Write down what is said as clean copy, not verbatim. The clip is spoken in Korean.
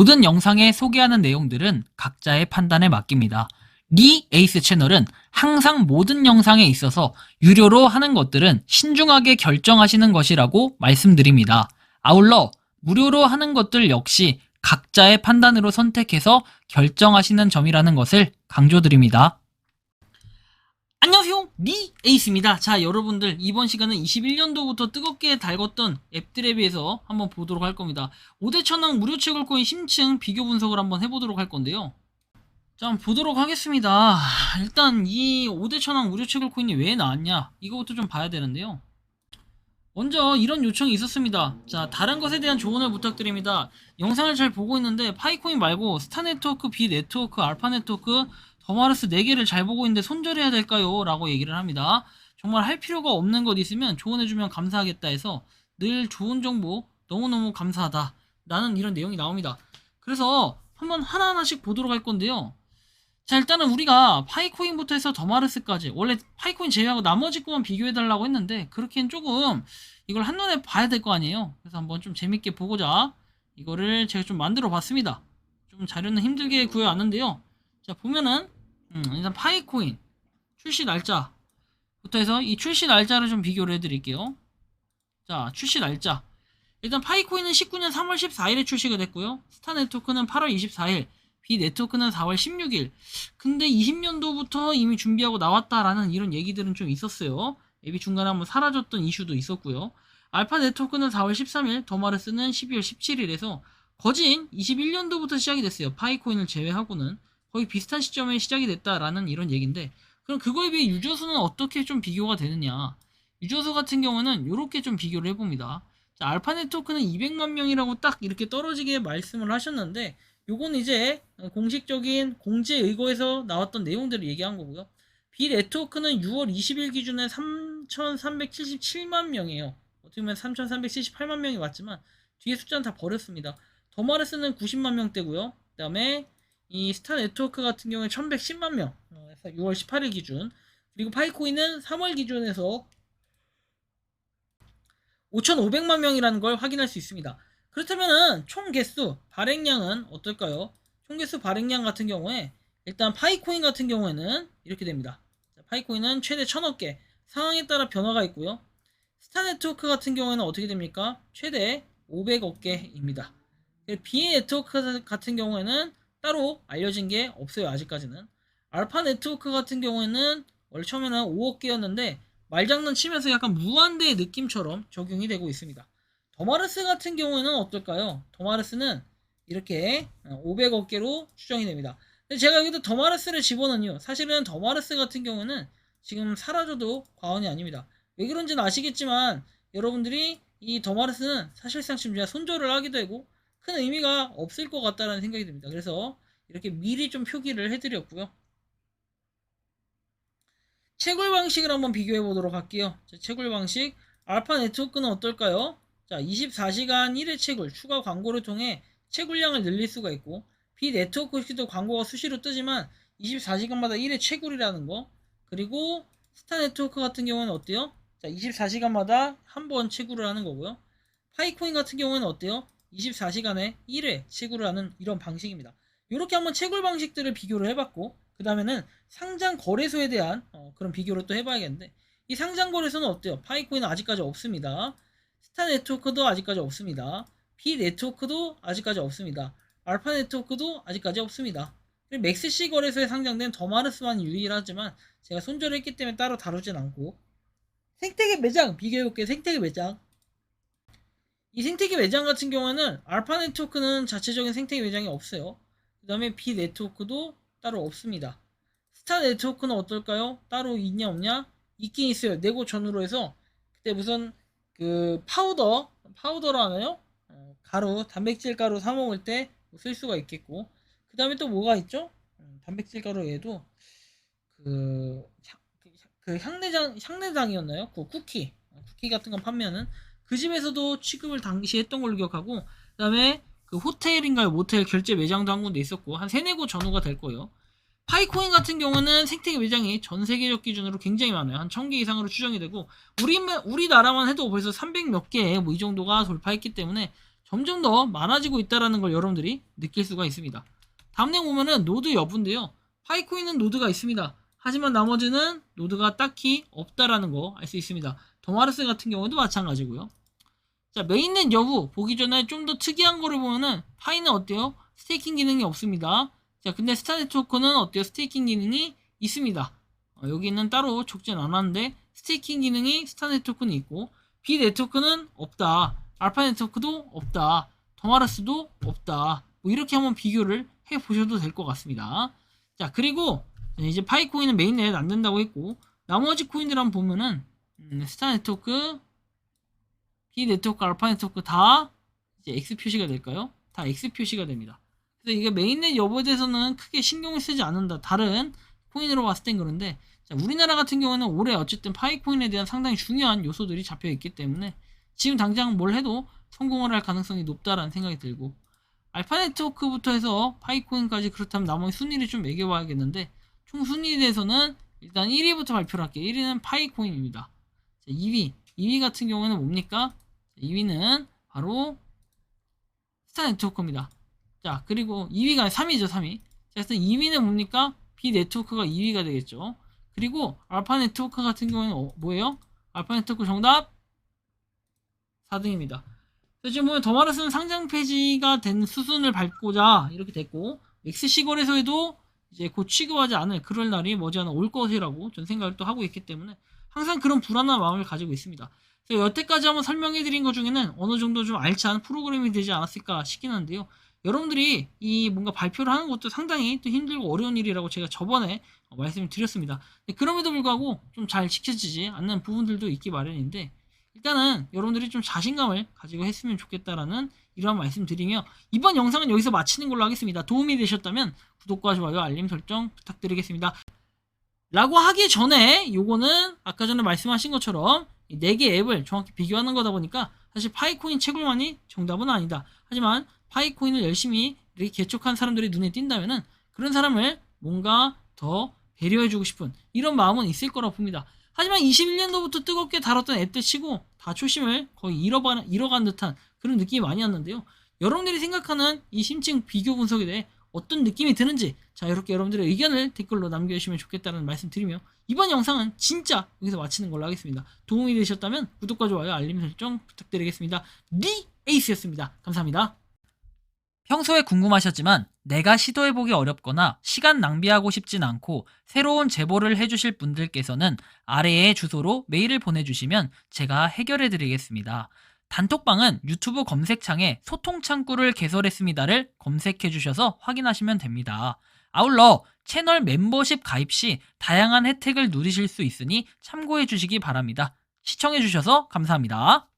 모든 영상에 소개하는 내용들은 각자의 판단에 맡깁니다. 리 에이스 채널은 항상 모든 영상에 있어서 유료로 하는 것들은 신중하게 결정하시는 것이라고 말씀드립니다. 아울러 무료로 하는 것들 역시 각자의 판단으로 선택해서 결정하시는 점이라는 것을 강조드립니다. 안녕하세요, 리 에이스입니다. 자, 여러분들 이번 시간은 21년도부터 뜨겁게 달궜던 앱들에 비해서 한번 보도록 할 겁니다. 5대 천왕 무료 채굴코인 심층 비교 분석을 한번 해보도록 할 건데요. 자, 한번 보도록 하겠습니다. 일단 이 5대 천왕 무료 채굴코인이 왜 나왔냐, 이거부터 좀 봐야 되는데요. 먼저 이런 요청이 있었습니다. 자, 다른 것에 대한 조언을 부탁드립니다. 영상을 잘 보고 있는데 파이코인 말고 스타네트워크, 비네트워크, 알파네트워크, 더마르스 4개를 잘 보고 있는데 손절해야 될까요? 라고 얘기를 합니다. 정말 할 필요가 없는 것 있으면 조언해주면 감사하겠다 해서 늘 좋은 정보 너무너무 감사하다, 라는 이런 내용이 나옵니다. 그래서 한번 하나하나씩 보도록 할 건데요. 자, 일단은 우리가 파이코인부터 해서 더마르스까지, 원래 파이코인 제외하고 나머지 것만 비교해달라고 했는데 그렇게는 조금 이걸 한눈에 봐야 될 거 아니에요. 그래서 한번 좀 재밌게 보고자 이거를 제가 좀 만들어 봤습니다. 좀 자료는 힘들게 구해왔는데요. 자, 보면은 일단 파이코인 출시 날짜부터 해서 이 출시 날짜를 좀 비교를 해드릴게요. 자, 출시 날짜, 일단 파이코인은 19년 3월 14일에 출시가 됐고요. 스타네트워크는 8월 24일, 비네트워크는 4월 16일. 근데 20년도부터 이미 준비하고 나왔다라는 이런 얘기들은 좀 있었어요. 앱이 중간에 한번 사라졌던 이슈도 있었고요. 알파 네트워크는 4월 13일, 더마르스는 12월 17일에서 거진 21년도부터 시작이 됐어요. 파이코인을 제외하고는 거의 비슷한 시점에 시작이 됐다라는 이런 얘기인데, 그럼 그거에 비해 유저수는 어떻게 좀 비교가 되느냐. 유저수 같은 경우는 이렇게 좀 비교를 해봅니다. 자, 알파 네트워크는 200만 명이라고 딱 이렇게 떨어지게 말씀을 하셨는데, 요건 이제 공식적인 공지의거에서 나왔던 내용들을 얘기한 거고요. 비네트워크는 6월 20일 기준에 3,377만 명이에요. 어떻게 보면 3,378만 명이 맞지만 뒤에 숫자는 다 버렸습니다. 더마르스는 90만 명대고요. 그 다음에 이 스타 네트워크 같은 경우에 1110만 명, 6월 18일 기준. 그리고 파이코인은 3월 기준에서 5,500만 명이라는 걸 확인할 수 있습니다. 그렇다면은 총 개수, 발행량은 어떨까요? 총 개수 발행량 같은 경우에 일단 파이코인 같은 경우에는 이렇게 됩니다. 파이코인은 최대 1000억 개, 상황에 따라 변화가 있고요. 스타네트워크 같은 경우에는 어떻게 됩니까? 최대 500억 개입니다. 비네트워크 같은 경우에는 따로 알려진 게 없어요, 아직까지는. 알파 네트워크 같은 경우에는 원래 처음에는 5억 개였는데 말장난 치면서 약간 무한대의 느낌처럼 적용이 되고 있습니다. 더마르스 같은 경우에는 어떨까요? 더마르스는 이렇게 500억 개로 추정이 됩니다. 근데 제가 여기도 더마르스를 집어넣은 이유, 사실은 더마르스 같은 경우는 지금 사라져도 과언이 아닙니다. 왜 그런지는 아시겠지만 여러분들이 이 더마르스는 사실상 지금 제가 손절을 하기도 하고 큰 의미가 없을 것 같다는 생각이 듭니다. 그래서 이렇게 미리 좀 표기를 해드렸고요. 채굴 방식을 한번 비교해 보도록 할게요. 자, 채굴 방식, 알파 네트워크는 어떨까요? 자, 24시간 1회 채굴, 추가 광고를 통해 채굴량을 늘릴 수가 있고, 비네트워크 시도 광고가 수시로 뜨지만 24시간마다 1회 채굴이라는 거. 그리고 스타 네트워크 같은 경우는 어때요? 자, 24시간마다 한 번 채굴을 하는 거고요. 파이코인 같은 경우는 어때요? 24시간에 1회 채굴을 하는 이런 방식입니다. 이렇게 한번 채굴 방식들을 비교를 해봤고, 그 다음에는 상장 거래소에 대한 그런 비교를 또 해봐야겠는데, 이 상장 거래소는 어때요? 파이코인은 아직까지 없습니다. 스타 네트워크도 아직까지 없습니다. 비 네트워크도 아직까지 없습니다. 알파 네트워크도 아직까지 없습니다. 그리고 맥스C 거래소에 상장된 더마르스만 유일하지만 제가 손절을 했기 때문에 따로 다루진 않고, 생태계 매장 비교해볼게요. 생태계 매장. 이 생태계 매장 같은 경우에는 알파 네트워크는 자체적인 생태계 매장이 없어요. 그 다음에 비 네트워크도 따로 없습니다. 스타 네트워크는 어떨까요? 따로 있냐 없냐? 있긴 있어요. 내고 전후로 해서 그때 무슨 그 파우더로 하나요? 가루, 단백질 가루 사 먹을 때 쓸 수가 있겠고, 그 다음에 또 뭐가 있죠? 단백질 가루 외에도 그 향내장이었나요? 그 쿠키 같은 거 판매하는 그 집에서도 취급을 당시 했던 걸로 기억하고, 그 다음에 그 호텔인가요? 모텔 결제 매장도 한 군데 있었고, 한 3-4곳 전후가 될 거예요. 파이코인 같은 경우는 생태계 매장이 전 세계적 기준으로 굉장히 많아요. 한 1000개 이상으로 추정이 되고, 우리나라만 해도 벌써 300몇 개 뭐 이 정도가 돌파했기 때문에 점점 더 많아지고 있다는 걸 여러분들이 느낄 수가 있습니다. 다음 내용 보면은 노드 여부인데요. 파이코인은 노드가 있습니다. 하지만 나머지는 노드가 딱히 없다라는 거 알 수 있습니다. 더마르스 같은 경우도 마찬가지고요. 자, 메인넷 여부 보기 전에 좀 더 특이한 거를 보면은 파이는 어때요? 스테이킹 기능이 없습니다. 자, 근데 스타네트워크는 어때요? 스테이킹 기능이 있습니다. 여기는 따로 적진 않았는데 스테이킹 기능이 스타네트워크는 있고 B네트워크는 없다. 알파 네트워크도 없다. 더마르스도 없다. 뭐 이렇게 한번 비교를 해보셔도 될 것 같습니다. 자, 그리고 이제 파이코인은 메인넷 안 된다고 했고 나머지 코인들 한번 보면은 스타네트워크, B네트워크, 알파 네트워크 다 이제 X 표시가 될까요? 다 X 표시가 됩니다. 그래서 이게 메인넷 여부에 대해서는 크게 신경을 쓰지 않는다. 다른 코인으로 봤을 땐 그런데 자, 우리나라 같은 경우는 올해 어쨌든 파이코인에 대한 상당히 중요한 요소들이 잡혀 있기 때문에 지금 당장 뭘 해도 성공을 할 가능성이 높다라는 생각이 들고 알파 네트워크부터 해서 파이코인까지 그렇다면 나머지 순위를 좀 매겨봐야겠는데 총 순위에 대해서는 일단 1위부터 발표를 할게요. 1위는 파이코인입니다. 자, 2위 같은 경우는 뭡니까? 2위는 바로 스타네트워크입니다. 자, 그리고 2위가 3위죠, 3위. 자, 그래서 2위는 뭡니까? B네트워크가 2위가 되겠죠. 그리고 알파 네트워크 같은 경우는 뭐예요? 알파 네트워크 정답 4등입니다. 지금 보면 더마르스는 상장 폐지가 된 수순을 밟고자 이렇게 됐고 XC 거래소에도 이제 곧 취급하지 않을 그럴 날이 머지않아 올 것이라고 전 생각을 또 하고 있기 때문에 항상 그런 불안한 마음을 가지고 있습니다. 그래서 여태까지 한번 설명해드린 것 중에는 어느 정도 좀 알찬 프로그램이 되지 않았을까 싶긴 한데요. 여러분들이 이 뭔가 발표를 하는 것도 상당히 또 힘들고 어려운 일이라고 제가 저번에 말씀을 드렸습니다. 그럼에도 불구하고 좀 잘 지켜지지 않는 부분들도 있기 마련인데 일단은 여러분들이 좀 자신감을 가지고 했으면 좋겠다라는 이러한 말씀 드리며 이번 영상은 여기서 마치는 걸로 하겠습니다. 도움이 되셨다면 구독과 좋아요, 알림 설정 부탁드리겠습니다. 라고 하기 전에 요거는 아까 전에 말씀하신 것처럼 4개 앱을 정확히 비교하는 거다 보니까 사실 파이코인 채굴만이 정답은 아니다. 하지만 파이코인을 열심히 이렇게 개척한 사람들이 눈에 띈다면은 그런 사람을 뭔가 더 배려해주고 싶은 이런 마음은 있을 거라고 봅니다. 하지만 21년도부터 뜨겁게 다뤘던 앱들 치고 다 초심을 거의 잃어간 듯한 그런 느낌이 많이 왔는데요. 여러분들이 생각하는 이 심층 비교 분석에 대해 어떤 느낌이 드는지 자 이렇게 여러분들의 의견을 댓글로 남겨주시면 좋겠다는 말씀 드리며 이번 영상은 진짜 여기서 마치는 걸로 하겠습니다. 도움이 되셨다면 구독과 좋아요 알림 설정 부탁드리겠습니다. 리 에이스였습니다. 감사합니다. 평소에 궁금하셨지만 내가 시도해보기 어렵거나 시간 낭비하고 싶진 않고 새로운 제보를 해주실 분들께서는 아래의 주소로 메일을 보내주시면 제가 해결해드리겠습니다. 단톡방은 유튜브 검색창에 소통창구를 개설했습니다를 검색해주셔서 확인하시면 됩니다. 아울러 채널 멤버십 가입 시 다양한 혜택을 누리실 수 있으니 참고해주시기 바랍니다. 시청해주셔서 감사합니다.